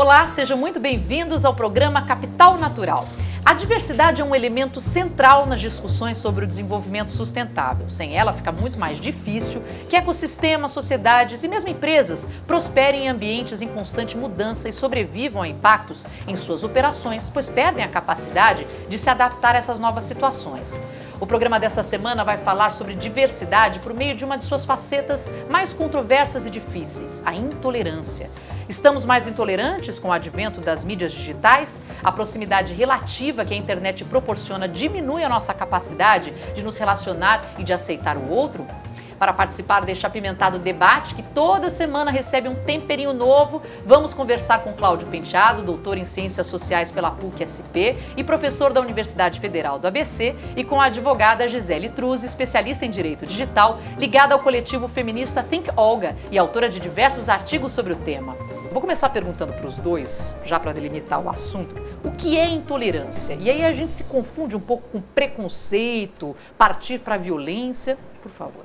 Olá, sejam muito bem-vindos ao programa Capital Natural. A diversidade é um elemento central nas discussões sobre o desenvolvimento sustentável. Sem ela, fica muito mais difícil que ecossistemas, sociedades e mesmo empresas prosperem em ambientes em constante mudança e sobrevivam a impactos em suas operações, pois perdem a capacidade de se adaptar a essas novas situações. O programa desta semana vai falar sobre diversidade por meio de uma de suas facetas mais controversas e difíceis, a intolerância. Estamos mais intolerantes com o advento das mídias digitais? A proximidade relativa que a internet proporciona diminui a nossa capacidade de nos relacionar e de aceitar o outro? Para participar deste apimentado debate, que toda semana recebe um temperinho novo, vamos conversar com Cláudio Penteado, doutor em Ciências Sociais pela PUC-SP e professor da Universidade Federal do ABC, e com a advogada Gisele Truzzi, especialista em Direito Digital, ligada ao coletivo feminista Think Olga e autora de diversos artigos sobre o tema. Vou começar perguntando para os dois, já para delimitar o assunto, o que é intolerância? E aí a gente se confunde um pouco com preconceito, partir para a violência. Por favor.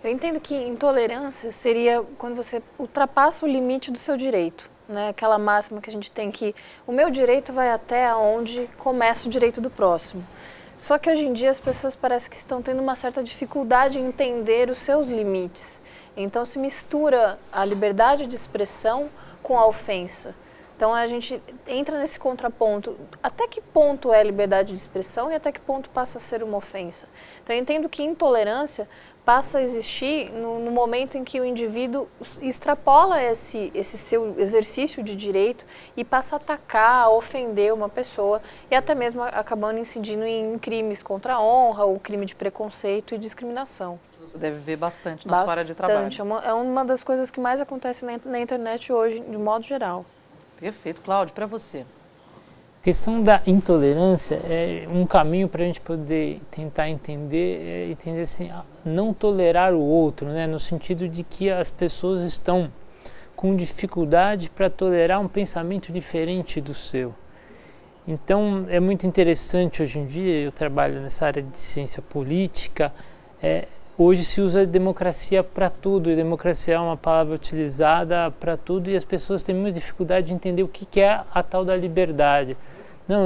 Eu entendo que intolerância seria quando você ultrapassa o limite do seu direito, né? Aquela máxima que a gente tem que o meu direito vai até onde começa o direito do próximo. Só que hoje em dia as pessoas parecem que estão tendo uma certa dificuldade em entender os seus limites. Então se mistura a liberdade de expressão com a ofensa. Então a gente entra nesse contraponto, até que ponto é liberdade de expressão e até que ponto passa a ser uma ofensa. Então eu entendo que intolerância passa a existir no momento em que o indivíduo extrapola esse seu exercício de direito e passa a atacar, a ofender uma pessoa e até mesmo acabando incidindo em crimes contra a honra, ou crime de preconceito e discriminação. Você deve ver bastante na sua área de trabalho. Bastante, é uma das coisas que mais acontece na internet hoje, de modo geral. Perfeito. Cláudio, para você. A questão da intolerância é um caminho para a gente poder tentar entender assim, não tolerar o outro, né? No sentido de que as pessoas estão com dificuldade para tolerar um pensamento diferente do seu. Então, é muito interessante hoje em dia, eu trabalho nessa área de ciência política, hoje se usa democracia para tudo, e democracia é uma palavra utilizada para tudo, e as pessoas têm muita dificuldade de entender o que é a tal da liberdade. Não,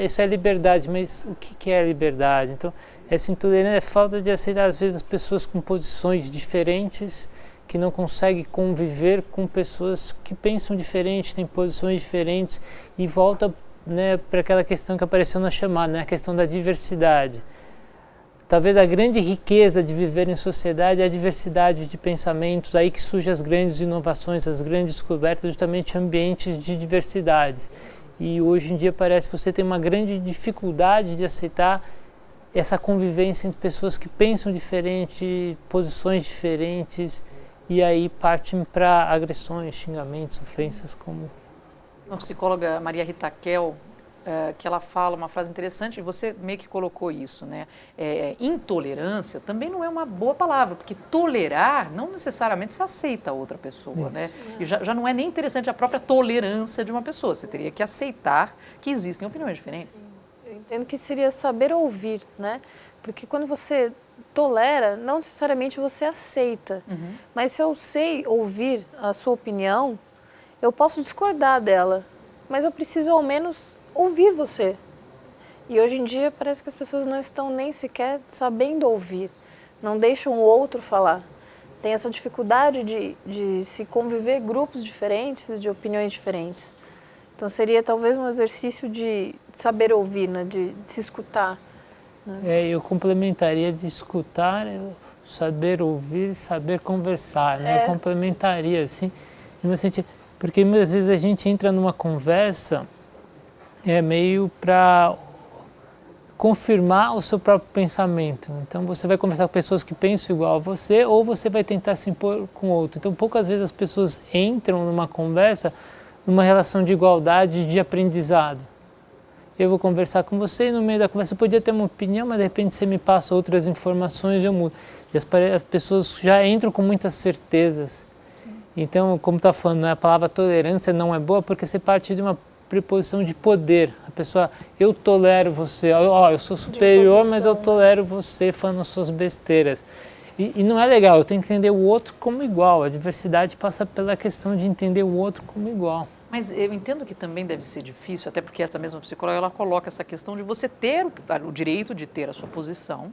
isso é liberdade, mas o que é a liberdade? Então, essa intolerância é falta de aceitar, às vezes, as pessoas com posições diferentes, que não conseguem conviver com pessoas que pensam diferente, têm posições diferentes, e volta, né, para aquela questão que apareceu na chamada, né, a questão da diversidade. Talvez a grande riqueza de viver em sociedade é a diversidade de pensamentos, aí que surgem as grandes inovações, as grandes descobertas, justamente ambientes de diversidades. E hoje em dia parece que você tem uma grande dificuldade de aceitar essa convivência entre pessoas que pensam diferente, posições diferentes, e aí partem para agressões, xingamentos, ofensas como... A psicóloga Maria Rita Kel, que ela fala uma frase interessante, e você meio que colocou isso, né? Intolerância também não é uma boa palavra, porque tolerar não necessariamente se aceita a outra pessoa, né? E já não é nem interessante a própria tolerância de uma pessoa, você teria que aceitar que existem opiniões diferentes. Eu entendo que seria saber ouvir, né? Porque quando você tolera, não necessariamente você aceita, mas se eu sei ouvir a sua opinião, eu posso discordar dela, mas eu preciso ao menos ouvir você. E hoje em dia parece que as pessoas não estão nem sequer sabendo ouvir, não deixam o outro falar. Tem essa dificuldade de se conviver grupos diferentes, de opiniões diferentes. Então seria talvez um exercício de saber ouvir, né? De se escutar. Né? Eu complementaria de escutar, saber ouvir, saber conversar, né? Eu complementaria assim, no sentido, porque muitas vezes a gente entra numa conversa meio para confirmar o seu próprio pensamento. Então você vai conversar com pessoas que pensam igual a você, ou você vai tentar se impor com outro. Então poucas vezes as pessoas entram numa conversa, numa relação de igualdade, de aprendizado. Eu vou conversar com você e no meio da conversa eu podia ter uma opinião, mas de repente você me passa outras informações e eu mudo. E as pessoas já entram com muitas certezas. Então, como está falando, a palavra tolerância não é boa porque você parte de uma preposição de poder. A pessoa, eu tolero você, eu sou superior, mas eu tolero você falando suas besteiras. E não é legal, eu tenho que entender o outro como igual. A diversidade passa pela questão de entender o outro como igual. Mas eu entendo que também deve ser difícil, até porque essa mesma psicóloga, ela coloca essa questão de você ter o direito de ter a sua posição,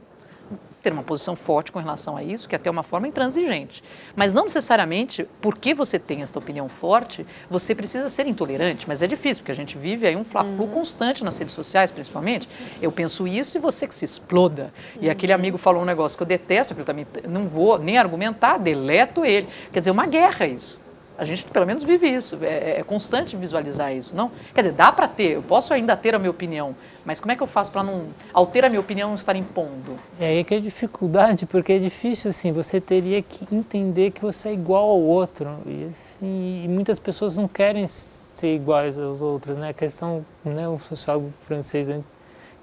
ter uma posição forte com relação a isso, que é até uma forma intransigente. Mas não necessariamente, porque você tem essa opinião forte, você precisa ser intolerante. Mas é difícil, porque a gente vive aí um fla-flu constante nas redes sociais, principalmente. Eu penso isso e você que se exploda. E aquele amigo falou um negócio que eu detesto, que eu também não vou nem argumentar, deleto ele. Quer dizer, uma guerra isso. A gente, pelo menos, vive isso, é constante visualizar isso, não? Quer dizer, dá para ter, eu posso ainda ter a minha opinião, mas como é que eu faço para não, ao ter a minha opinião, não estar impondo? É aí que é dificuldade, porque é difícil, assim, você teria que entender que você é igual ao outro, e, assim, e muitas pessoas não querem ser iguais aos outros, né? A questão, né, o sociólogo francês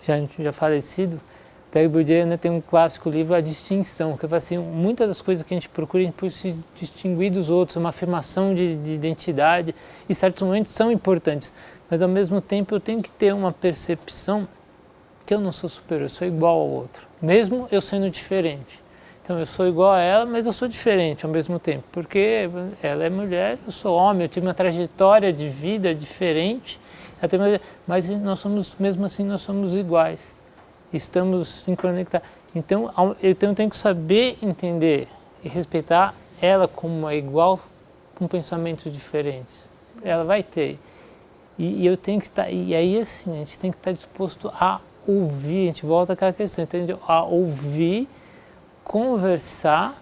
já falecido, Pierre Bourdieu, né, tem um clássico livro, A Distinção, que fala assim, muitas das coisas que a gente procura, a gente por se distinguir dos outros, uma afirmação de identidade, e certos momentos são importantes, mas ao mesmo tempo eu tenho que ter uma percepção que eu não sou superior, eu sou igual ao outro, mesmo eu sendo diferente. Então eu sou igual a ela, mas eu sou diferente ao mesmo tempo, porque ela é mulher, eu sou homem, eu tive uma trajetória de vida diferente, mas nós somos, mesmo assim, nós somos iguais. Estamos conectados. Então, eu tenho que saber entender e respeitar ela como uma igual com pensamentos diferentes. Ela vai ter. E eu tenho que estar. E aí, assim, a gente tem que estar disposto a ouvir. A gente volta àquela questão, entendeu? A ouvir, conversar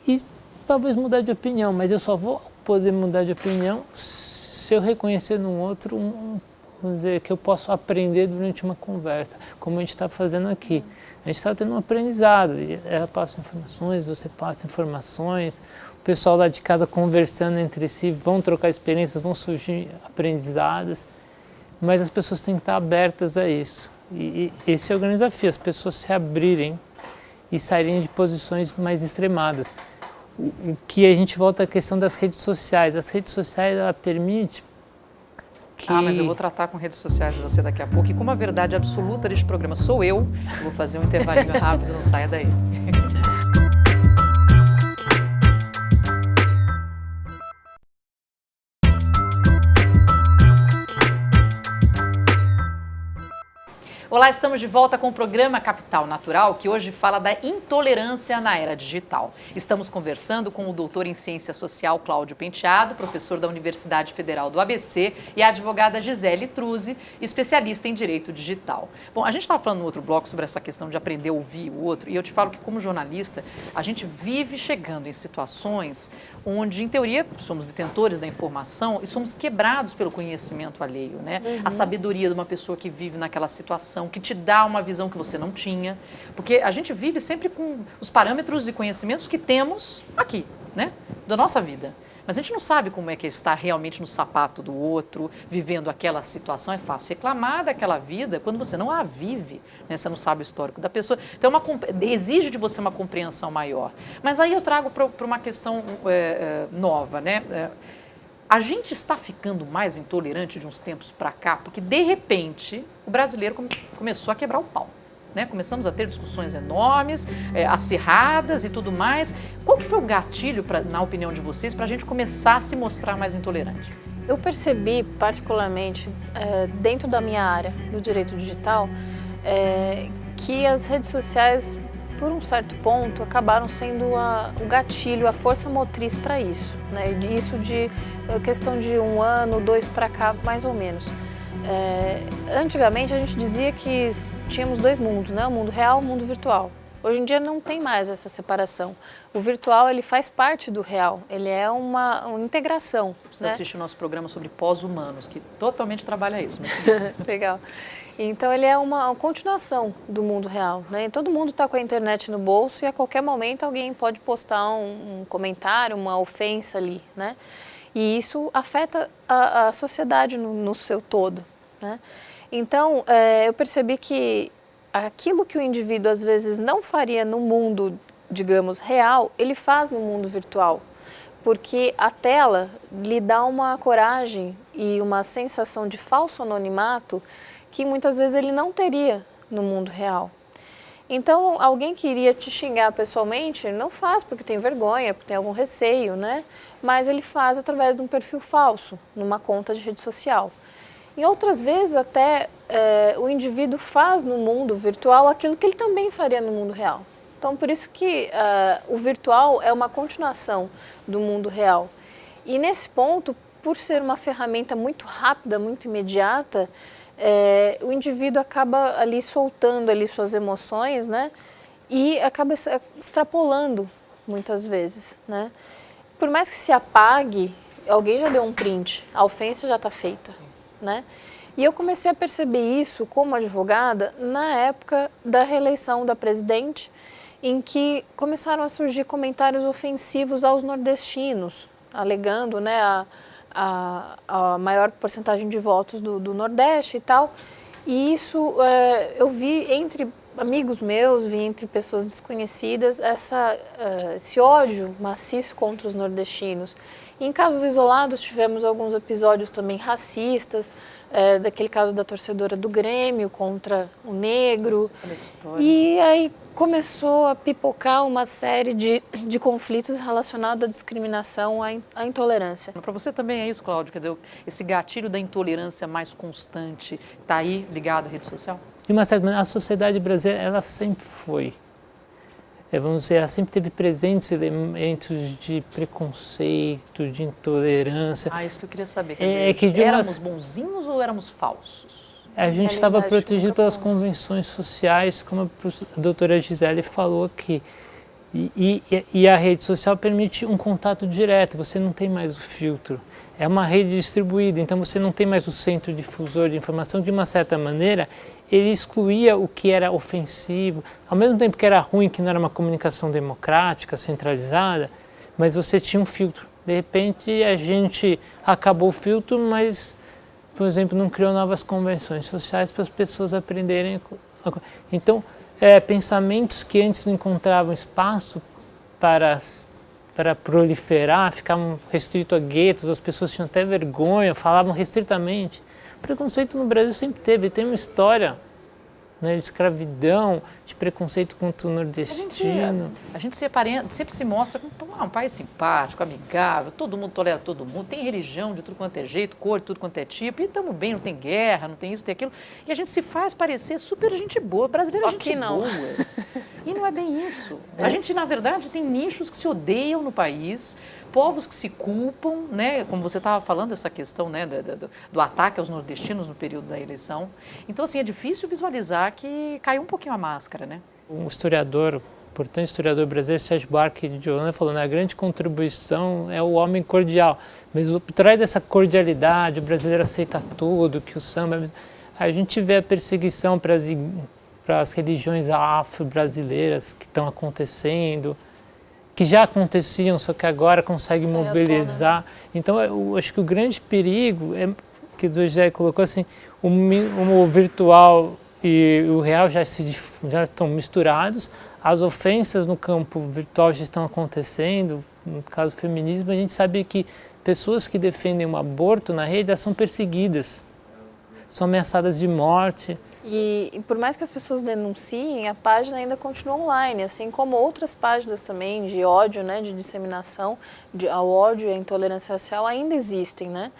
e talvez mudar de opinião. Mas eu só vou poder mudar de opinião se eu reconhecer no outro vamos dizer, que eu posso aprender durante uma conversa, como a gente está fazendo aqui. A gente está tendo um aprendizado, ela passa informações, você passa informações, o pessoal lá de casa conversando entre si, vão trocar experiências, vão surgir aprendizados, mas as pessoas têm que estar abertas a isso. E esse é o grande desafio, as pessoas se abrirem e saírem de posições mais extremadas. O que a gente volta à questão das redes sociais. As redes sociais, ela permite mas eu vou tratar com redes sociais de você daqui a pouco. E como a verdade absoluta deste programa sou eu vou fazer um intervalinho rápido, não saia daí. Olá, estamos de volta com o programa Capital Natural, que hoje fala da intolerância na era digital. Estamos conversando com o doutor em Ciência Social, Cláudio Penteado, professor da Universidade Federal do ABC, e a advogada Gisele Truzzi, especialista em Direito Digital. Bom, a gente estava falando no outro bloco sobre essa questão de aprender a ouvir o outro, e eu te falo que, como jornalista, a gente vive chegando em situações onde, em teoria, somos detentores da informação e somos quebrados pelo conhecimento alheio, né? A sabedoria de uma pessoa que vive naquela situação, que te dá uma visão que você não tinha, porque a gente vive sempre com os parâmetros e conhecimentos que temos aqui, né, da nossa vida. Mas a gente não sabe como é que é estar realmente no sapato do outro, vivendo aquela situação. É fácil reclamar daquela vida quando você não a vive, né? Você não sabe o histórico da pessoa. Então, exige de você uma compreensão maior. Mas aí eu trago para uma questão nova, né? A gente está ficando mais intolerante de uns tempos para cá, porque, de repente, o brasileiro começou a quebrar o pau. Né? Começamos a ter discussões enormes, acirradas e tudo mais. Qual que foi o gatilho, na opinião de vocês, para a gente começar a se mostrar mais intolerante? Eu percebi, particularmente, dentro da minha área do direito digital, que as redes sociais, por um certo ponto, acabaram sendo o gatilho, a força motriz para isso. Né? Isso de questão de 1 ano, 2 para cá, mais ou menos. Antigamente a gente dizia que tínhamos 2 mundos, né? O mundo real e o mundo virtual. Hoje em dia não tem mais essa separação. O virtual, ele faz parte do real, ele é uma integração. Você precisa assistir o nosso programa sobre pós-humanos, que totalmente trabalha isso. Mas... Legal. Então ele é uma continuação do mundo real, né? Todo mundo está com a internet no bolso e a qualquer momento alguém pode postar um comentário, uma ofensa ali, né? E isso afeta a sociedade no seu todo, né? Então, eu percebi que aquilo que o indivíduo às vezes não faria no mundo, digamos, real, ele faz no mundo virtual. Porque a tela lhe dá uma coragem e uma sensação de falso anonimato que muitas vezes ele não teria no mundo real. Então, alguém que iria te xingar pessoalmente, não faz porque tem vergonha, porque tem algum receio, né? Mas ele faz através de um perfil falso, numa conta de rede social. Em outras vezes, até o indivíduo faz no mundo virtual aquilo que ele também faria no mundo real. Então, por isso que o virtual é uma continuação do mundo real. E nesse ponto, por ser uma ferramenta muito rápida, muito imediata, o indivíduo acaba ali soltando ali suas emoções, né? E acaba extrapolando muitas vezes, né? Por mais que se apague, alguém já deu um print, a ofensa já está feita, né? E eu comecei a perceber isso como advogada na época da reeleição da presidente, em que começaram a surgir comentários ofensivos aos nordestinos, alegando, né, a maior porcentagem de votos do Nordeste e tal. E isso eu vi entre amigos meus, vi entre pessoas desconhecidas esse ódio maciço contra os nordestinos. E em casos isolados tivemos alguns episódios também racistas, daquele caso da torcedora do Grêmio contra o negro. E aí começou a pipocar uma série de conflitos relacionados à discriminação, à intolerância. Para você também é isso, Cláudio? Quer dizer, esse gatilho da intolerância mais constante está aí ligado à rede social? De uma certa maneira, a sociedade brasileira, ela sempre foi. Vamos dizer, ela sempre teve presentes elementos de preconceito, de intolerância. Isso que eu queria saber. Quer dizer, éramos bonzinhos ou éramos falsos? A gente estava protegido pelas convenções sociais, como a doutora Gisele falou aqui. E a rede social permite um contato direto, você não tem mais o filtro. É uma rede distribuída, então você não tem mais o centro difusor de informação. De uma certa maneira, ele excluía o que era ofensivo, ao mesmo tempo que era ruim, que não era uma comunicação democrática, centralizada, mas você tinha um filtro. De repente, a gente acabou o filtro, mas, por exemplo, não criou novas convenções sociais para as pessoas aprenderem. Então, pensamentos que antes não encontravam espaço para proliferar, ficavam restritos a guetos, as pessoas tinham até vergonha, falavam restritamente. O preconceito no Brasil sempre teve, tem uma história, né, de escravidão, de preconceito contra o nordestino. A gente sempre se mostra como um país simpático, amigável, todo mundo tolera todo mundo, tem religião de tudo quanto é jeito, cor de tudo quanto é tipo, e estamos bem, não tem guerra, não tem isso, tem aquilo, e a gente se faz parecer super gente boa, brasileiro é gente boa. E não é bem isso. A gente, na verdade, tem nichos que se odeiam no país, povos que se culpam, né? Como você estava falando, essa questão, né, do ataque aos nordestinos no período da eleição. Então, assim, é difícil visualizar que caiu um pouquinho a máscara, né? Um historiador, importante historiador brasileiro, Sérgio Buarque de Holanda, falou, né, a grande contribuição é o homem cordial. Mas por trás dessa cordialidade, o brasileiro aceita tudo, que o samba... A gente vê a perseguição para as religiões afro-brasileiras que estão acontecendo, que já aconteciam, só que agora consegue mobilizar. Então, eu acho que o grande perigo é que o José colocou assim, o virtual e o real já estão misturados, as ofensas no campo virtual já estão acontecendo, no caso do feminismo, a gente sabe que pessoas que defendem o aborto na rede, elas são perseguidas, são ameaçadas de morte. E por mais que as pessoas denunciem, a página ainda continua online, assim como outras páginas também de ódio, né, de disseminação ao ódio e à intolerância racial ainda existem, né?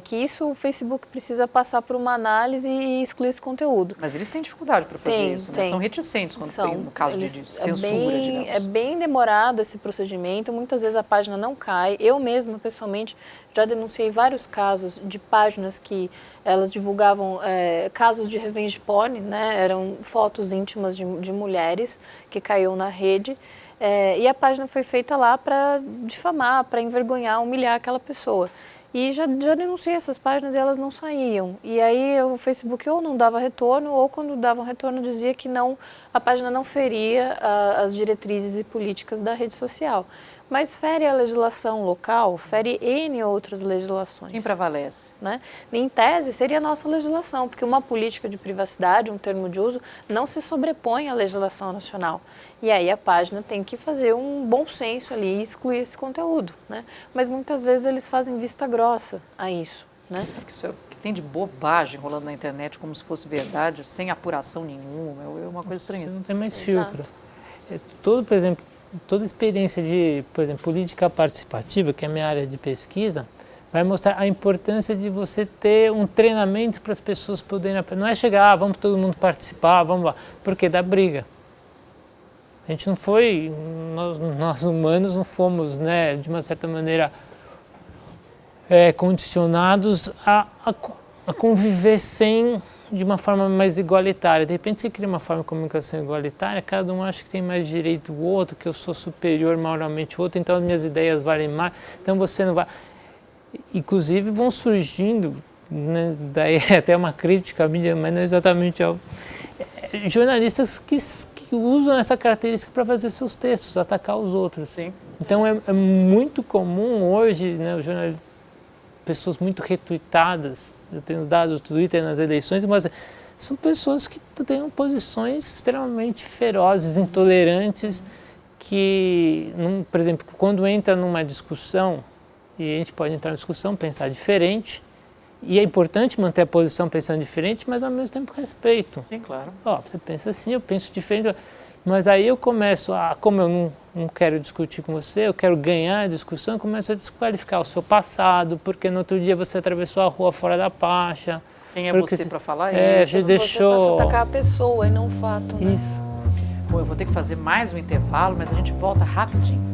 Que isso o Facebook precisa passar por uma análise e excluir esse conteúdo. Mas eles têm dificuldade para fazer isso, né? São reticentes quando tem um caso de censura, digamos. É bem demorado esse procedimento, muitas vezes a página não cai. Eu mesma, pessoalmente, já denunciei vários casos de páginas que elas divulgavam casos de revenge porn, né? Eram fotos íntimas de mulheres que caíam na rede. E a página foi feita lá para difamar, para envergonhar, humilhar aquela pessoa. E já denunciei essas páginas e elas não saíam. E aí o Facebook ou não dava retorno, ou quando dava um retorno dizia que a página não feria as diretrizes e políticas da rede social. Mas fere a legislação local, fere N outras legislações. Quem prevalece? Né? Em tese, seria a nossa legislação, porque uma política de privacidade, um termo de uso, não se sobrepõe à legislação nacional. E aí a página tem que fazer um bom senso ali e excluir esse conteúdo. Né? Mas muitas vezes eles fazem vista grossa a isso. Né? Porque isso é o que tem de bobagem rolando na internet como se fosse verdade, sem apuração nenhuma, é uma coisa estranha. Você não tem mais Exato. filtro. Por exemplo, toda experiência de, por exemplo, política participativa, que é a minha área de pesquisa, vai mostrar a importância de você ter um treinamento para as pessoas poderem... Não é chegar, vamos todo mundo participar, vamos lá, porque dá briga. A gente não foi, nós humanos não fomos, né, de uma certa maneira, condicionados a conviver de uma forma mais igualitária. De repente você cria uma forma de comunicação igualitária, cada um acha que tem mais direito do outro, que eu sou superior moralmente ao outro, então as minhas ideias valem mais, então você não vai... Inclusive vão surgindo, né, daí é até uma crítica à mídia, mas não é exatamente ao... jornalistas que usam essa característica para fazer seus textos, atacar os outros. Sim. Então é muito comum hoje, né, pessoas muito retuitadas, eu tenho dados do Twitter nas eleições, mas são pessoas que têm posições extremamente ferozes, intolerantes, que, por exemplo, quando entra numa discussão, e a gente pode entrar na discussão, pensar diferente, e é importante manter a posição pensando diferente, mas ao mesmo tempo respeito. Sim, claro. Você pensa assim, eu penso diferente, mas aí eu começo como eu não quero discutir com você, eu quero ganhar a discussão, eu começo a desqualificar o seu passado, porque no outro dia você atravessou a rua fora da faixa. Quem é você para falar isso? Você deixou... passa a atacar a pessoa e não o fato, né? Isso. Bom, eu vou ter que fazer mais um intervalo, mas a gente volta rapidinho.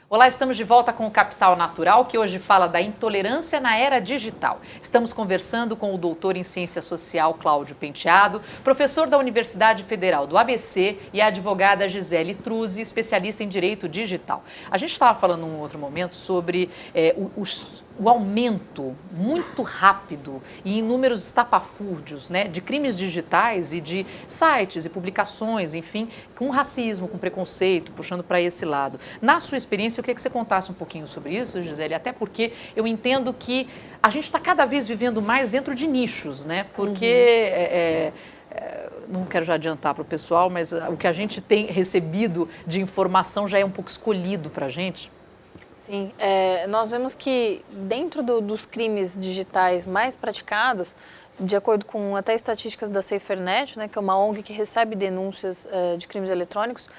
Olá, estamos de volta com o Capital Natural, que hoje fala da intolerância na era digital. Estamos conversando com o doutor em Ciência Social, Cláudio Penteado, professor da Universidade Federal do ABC e a advogada Gisele Truzzi, especialista em Direito Digital. A gente estava falando em um outro momento sobre o aumento muito rápido e em números estapafúrdios, né, de crimes digitais e de sites e publicações, enfim, com racismo, com preconceito, puxando para esse lado. Na sua experiência, eu queria que você contasse um pouquinho sobre isso, Gisele, até porque eu entendo que a gente está cada vez vivendo mais dentro de nichos, né, porque... não quero já adiantar para o pessoal, mas o que a gente tem recebido de informação já é um pouco escolhido para a gente. Sim, nós vemos que dentro dos crimes digitais mais praticados, de acordo com até estatísticas da SaferNet, né, que é uma ONG que recebe denúncias de crimes eletrônicos,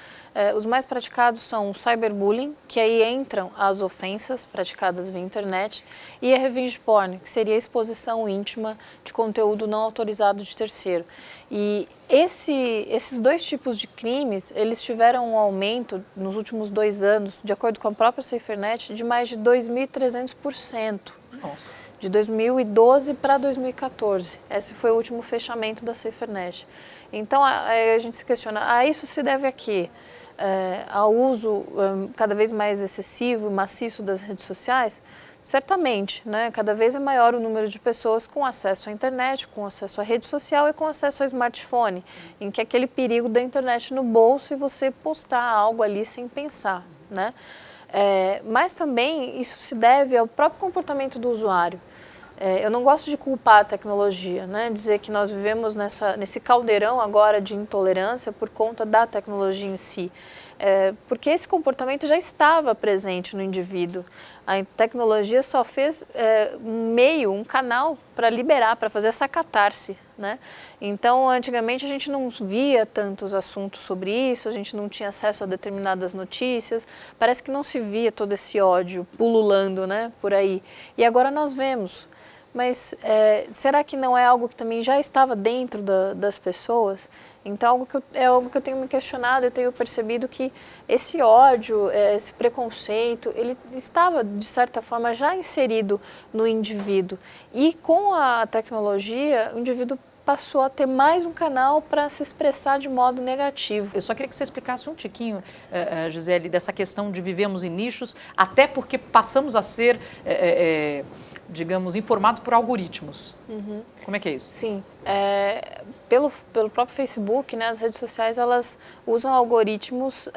os mais praticados são o cyberbullying, que aí entram as ofensas praticadas via internet, e a revenge porn, que seria a exposição íntima de conteúdo não autorizado de terceiro. E esses dois tipos de crimes, eles tiveram um aumento nos últimos 2 anos, de acordo com a própria SaferNet, de mais de 2.300%. Nossa. De 2012 para 2014. Esse foi o último fechamento da SaferNet. Então, a gente se questiona, isso se deve a quê? Ao uso cada vez mais excessivo e maciço das redes sociais? Certamente, né? Cada vez é maior o número de pessoas com acesso à internet, com acesso à rede social e com acesso ao smartphone, em que é aquele perigo da internet no bolso e você postar algo ali sem pensar, né? Mas também isso se deve ao próprio comportamento do usuário. Eu não gosto de culpar a tecnologia, né? Dizer que nós vivemos nesse caldeirão agora de intolerância por conta da tecnologia em si. Porque esse comportamento já estava presente no indivíduo. A tecnologia só fez um canal para liberar, para fazer essa catarse, né? Então, antigamente a gente não via tantos assuntos sobre isso, a gente não tinha acesso a determinadas notícias, parece que não se via todo esse ódio pululando, né, por aí. E agora nós vemos. Mas será que não é algo que também já estava dentro das pessoas? Então é algo que eu tenho me questionado, eu tenho percebido que esse ódio, esse preconceito, ele estava, de certa forma, já inserido no indivíduo. E com a tecnologia, o indivíduo passou a ter mais um canal para se expressar de modo negativo. Eu só queria que você explicasse um tiquinho, Gisele, dessa questão de vivemos em nichos, até porque passamos a ser... digamos, informados por algoritmos. Como é que é isso? Sim, pelo próprio Facebook, né, as redes sociais, elas usam algoritmos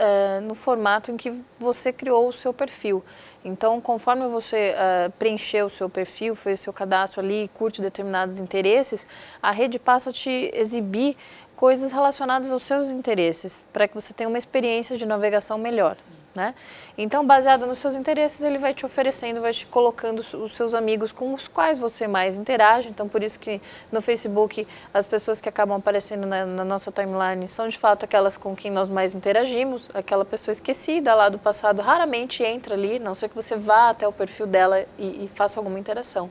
no formato em que você criou o seu perfil. Então, conforme você preencheu o seu perfil, fez o seu cadastro ali, curte determinados interesses, a rede passa a te exibir coisas relacionadas aos seus interesses, para que você tenha uma experiência de navegação melhor. Né? Então, baseado nos seus interesses, ele vai te oferecendo, vai te colocando os seus amigos com os quais você mais interage. Então, por isso que no Facebook, as pessoas que acabam aparecendo na nossa timeline são, de fato, aquelas com quem nós mais interagimos. Aquela pessoa esquecida lá do passado raramente entra ali, a não ser que você vá até o perfil dela e faça alguma interação.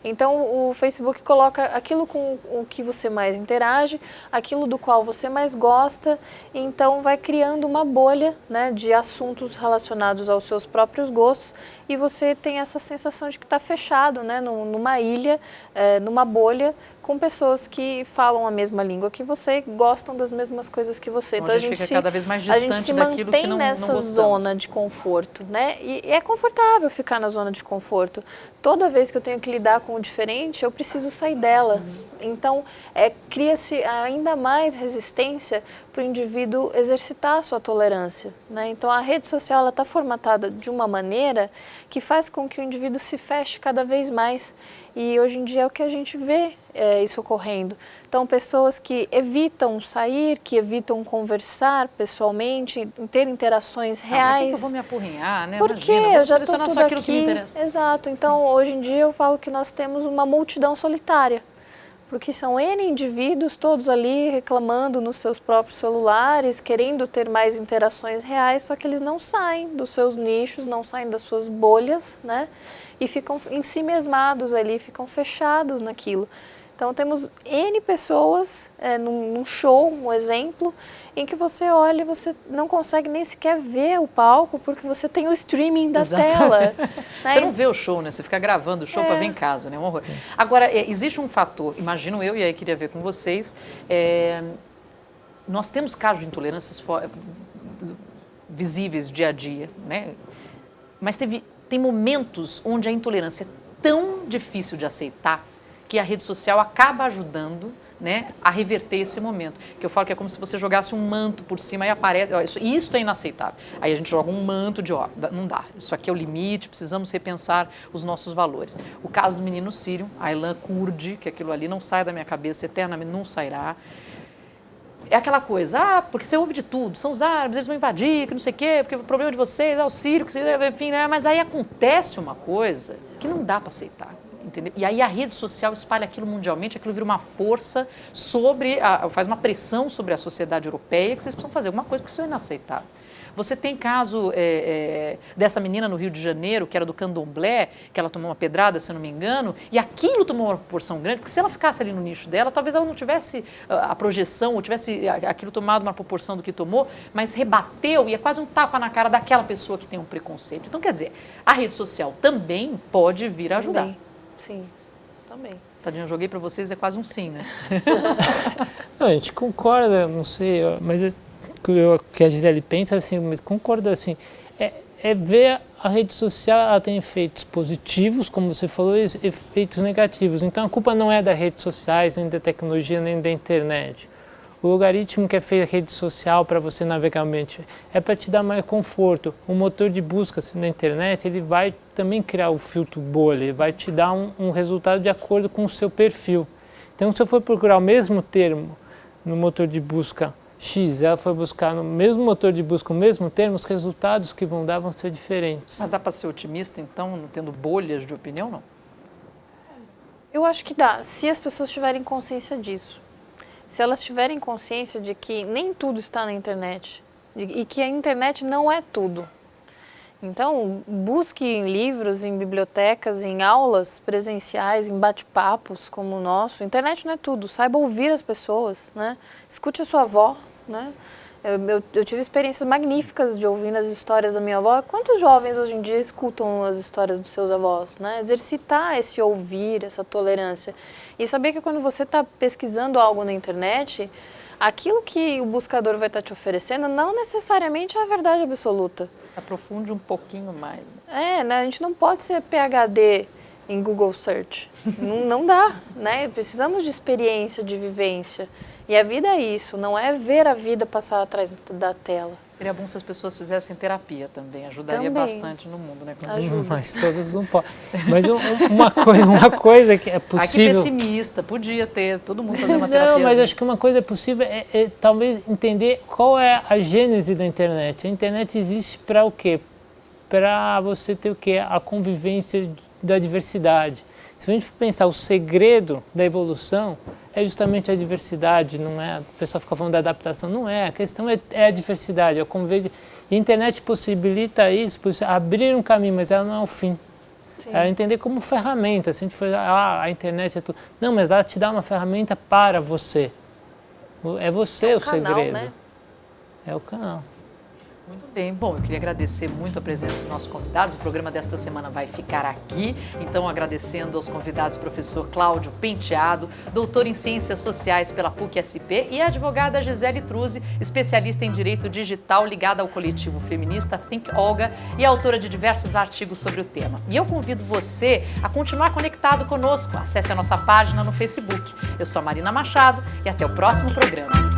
Então, o Facebook coloca aquilo com o que você mais interage, aquilo do qual você mais gosta, então vai criando uma bolha, né, de assuntos relacionados aos seus próprios gostos, e você tem essa sensação de que está fechado, né, numa ilha, numa bolha, com pessoas que falam a mesma língua que você, gostam das mesmas coisas que você. Então a gente fica cada vez mais distante daquilo que não gostamos. A gente se mantém nessa zona de conforto, né? E é confortável ficar na zona de conforto. Toda vez que eu tenho que lidar com o diferente, eu preciso sair dela. Então, cria-se ainda mais resistência para o indivíduo exercitar a sua tolerância, né? Então, a rede social está formatada de uma maneira que faz com que o indivíduo se feche cada vez mais. E hoje em dia é o que a gente vê isso ocorrendo. Então, pessoas que evitam sair, que evitam conversar pessoalmente, ter interações reais. Por que eu vou me apurrinhar, né? Porque imagina, eu já estou tudo só aquilo aqui. Que me interessa. Exato. Então, hoje em dia eu falo que nós temos uma multidão solitária. Porque são N indivíduos, todos ali reclamando nos seus próprios celulares, querendo ter mais interações reais, só que eles não saem dos seus nichos, não saem das suas bolhas, né? E ficam em si mesmados ali, ficam fechados naquilo. Então, temos N pessoas num show, um exemplo, em que você olha e você não consegue nem sequer ver o palco, porque você tem o streaming da tela. Né? Você não vê o show, né? Você fica gravando o show para ver em casa, né? Um horror. Agora, existe um fator, imagino eu, e aí queria ver com vocês, nós temos casos de intolerâncias visíveis dia a dia, né? Mas tem momentos onde a intolerância é tão difícil de aceitar que a rede social acaba ajudando, né, a reverter esse momento. Que eu falo que é como se você jogasse um manto por cima e aparece, isso é inaceitável. Aí a gente joga um manto de, não dá, isso aqui é o limite, precisamos repensar os nossos valores. O caso do menino sírio, Aylan Kurdi, que aquilo ali não sai da minha cabeça, eternamente não sairá. É aquela coisa, porque você ouve de tudo, são os árabes, eles vão invadir, que não sei o quê, porque o problema de vocês é o sírio, enfim, né, mas aí acontece uma coisa que não dá para aceitar. Entendeu? E aí a rede social espalha aquilo mundialmente, aquilo vira uma força faz uma pressão sobre a sociedade europeia que vocês precisam fazer alguma coisa, porque isso é inaceitável. Você tem caso dessa menina no Rio de Janeiro, que era do candomblé, que ela tomou uma pedrada, se eu não me engano, e aquilo tomou uma proporção grande, porque se ela ficasse ali no nicho dela, talvez ela não tivesse a projeção, ou tivesse aquilo tomado uma proporção do que tomou, mas rebateu e é quase um tapa na cara daquela pessoa que tem um preconceito. Então, quer dizer, a rede social também pode vir a ajudar. Sim, também. Tadinho, eu joguei para vocês, é quase um sim, né? Não, a gente concorda, não sei, mas o que a Gisele pensa, assim, mas concorda, assim, ver a rede social, ela tem efeitos positivos, como você falou, e efeitos negativos. Então, a culpa não é das redes sociais, nem da tecnologia, nem da internet. O logaritmo que é feito a rede social para você navegar o ambiente é para te dar mais conforto. O motor de busca na internet, ele vai também criar o filtro bolha, ele vai te dar um resultado de acordo com o seu perfil. Então, se eu for procurar o mesmo termo no motor de busca X, ela for buscar no mesmo motor de busca o mesmo termo, os resultados que vão dar vão ser diferentes. Mas dá para ser otimista, então, não tendo bolhas de opinião, não? Eu acho que dá, se as pessoas tiverem consciência disso. Se elas tiverem consciência de que nem tudo está na internet e que a internet não é tudo. Então, busque em livros, em bibliotecas, em aulas presenciais, em bate-papos como o nosso. A internet não é tudo, saiba ouvir as pessoas, né? Escute a sua avó, né? Eu tive experiências magníficas de ouvir as histórias da minha avó. Quantos jovens hoje em dia escutam as histórias dos seus avós, né? Exercitar esse ouvir, essa tolerância. E saber que quando você está pesquisando algo na internet, aquilo que o buscador vai estar te oferecendo não necessariamente é a verdade absoluta. Se aprofunde um pouquinho mais. Né? A gente não pode ser PhD em Google Search. Não dá, né? Precisamos de experiência, de vivência. E a vida é isso, não é ver a vida passar atrás da tela. Seria bom se as pessoas fizessem terapia também, ajudaria bastante no mundo, né? Ajuda. Mas todos não podem. Mas uma coisa que é possível... Ai, que pessimista, podia ter todo mundo fazer uma terapia. Não, mas acho que uma coisa é possível é talvez entender qual é a gênese da internet. A internet existe para o quê? Para você ter o quê? A convivência da diversidade. Se a gente pensar o segredo da evolução, é justamente a diversidade, não é? O pessoal fica falando da adaptação, não é. A questão é a diversidade, é o convívio. E a internet possibilita isso, abrir um caminho, mas ela não é o fim. Sim. É entender como ferramenta. Se a gente for, a internet é tudo. Não, mas ela te dá uma ferramenta para você. É você o canal, segredo. Né? É o canal. Muito bem. Bom, eu queria agradecer muito a presença dos nossos convidados. O programa desta semana vai ficar aqui. Então, agradecendo aos convidados, professor Cláudio Penteado, doutor em Ciências Sociais pela PUC-SP, e a advogada Gisele Truzzi, especialista em Direito Digital ligada ao coletivo feminista Think Olga e autora de diversos artigos sobre o tema. E eu convido você a continuar conectado conosco. Acesse a nossa página no Facebook. Eu sou a Marina Machado e até o próximo programa.